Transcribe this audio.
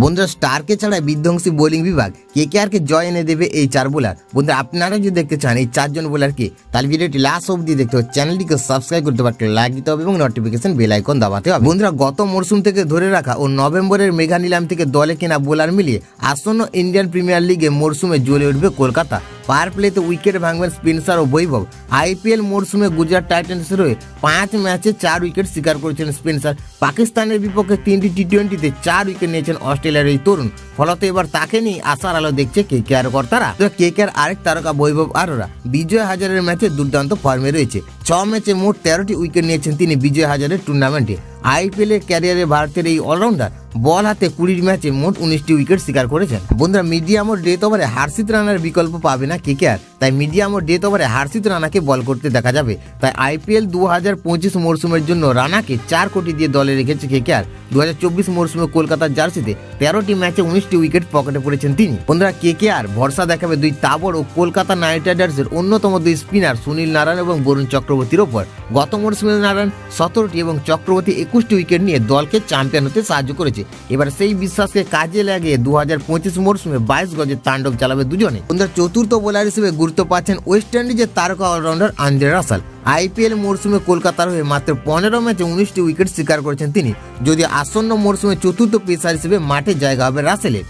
বন্ধুরা স্টারকে ছাড়া বিধ্বংসী বোলিং বিভাগ কেকেআরকে জয় এনে দেবে এই 4 বোলার। বন্ধুরা আপনারা যদি দেখতে চান এই 4 জন বোলারকে, তাহলে ভিডিওটি লাস্ট অবধি দেখতে হবে, চ্যানেলটিকে সাবস্ক্রাইব করতে পারতে লাইক দিতে হবে এবং নোটিফিকেশন বেল আইকন দাবাতে হবে। বন্ধুরা গত মরশুম থেকে ধরে রাখা ও নভেম্বরের মেগা নিলাম থেকে দলে কেনা বোলার মিলিয়ে আসন্ন ইন্ডিয়ান প্রিমিয়ার লিগে মরশুমে জ্বলে উঠবে কলকাতা। পাওয়ার প্লেতে উইকেট ভাঙবেন স্পিনার ও বৈভব। আইপিএল মরশুমে গুজরাট টাইটান্সের হয়ে 5 ম্যাচে 4 উইকেট শিকার করেছেন স্পিনার। পাকিস্তানের বিপক্ষে 3টি টি20তে 4 উইকেট নিয়েছেন অস্ট্রেলিয়ার এই তরুণ। ফলত এবার তাকে নিয়ে আশার আলো দেখছে কেকেআর কর্তারা। কেকেআর আরেক তারকা বৈভব আরোরা বিজয় হাজারের ম্যাচে দুর্দান্ত ফর্মে রয়েছে। 6 ম্যাচে মোট 13টি উইকেট নিয়েছেন তিনি বিজয় হাজারের টুর্নামেন্টে। আইপিএল এর ক্যারিয়ারে ভারতের এই অলরাউন্ডার বল হাতে 20 ম্যাচে মোট 19টি উইকেট শিকার করেছেন। বন্ধুরা মিডিয়াম ও ডেথ ওভারে হার্ষিত রানার বিকল্প পাবে না কেকেআর, তাই মিডিয়াম ও ডেথ ওভারে হার্ষিত রানাকে বল করতে দেখা যাবে। তাই আইপিএল 2025 মরশুমের জন্য রানাকে 4 কোটি দিয়ে দলে রেখেছে কেকেআর। 2024 মরশুমে কলকাতার জার্সিতে 13টি ম্যাচে 19টি উইকেট পকেটে পড়েছেন তিনি। বন্ধুরা কেকেআর ভরসা দেখাবে 2 তাবড় ও কলকাতা নাইট রাইডার্সের অন্যতম 2 স্পিনার সুনীল নারায়ণ এবং বরুণ চক্রবর্তীর ওপর। গত মরশুমে নারায়ণ 17টি এবং চক্রবর্তী 21টি উইকেট নিয়ে দলকে চ্যাম্পিয়ন হতে সাহায্য করেছে। এবার সেই বিশ্বাসকে কাজে লাগিয়ে 2025 মরশুমে 22 গজের তাণ্ডব চালাবে দুজনে। বন্ধুরা চতুর্থ বোলার হিসেবে গুরুত্ব পাচ্ছেন ওয়েস্ট ইন্ডিজের তারকা অলরাউন্ডার আন্দ্রে রাসেল। আইপিএল মরশুমে কলকাতার হয়ে মাত্র 15 ম্যাচে 19টি উইকেট শিকার করেছেন তিনি। যদি আসন্ন মরশুমে চতুর্থ পেসার হিসেবে মাঠে জায়গা হবে রাসেলের।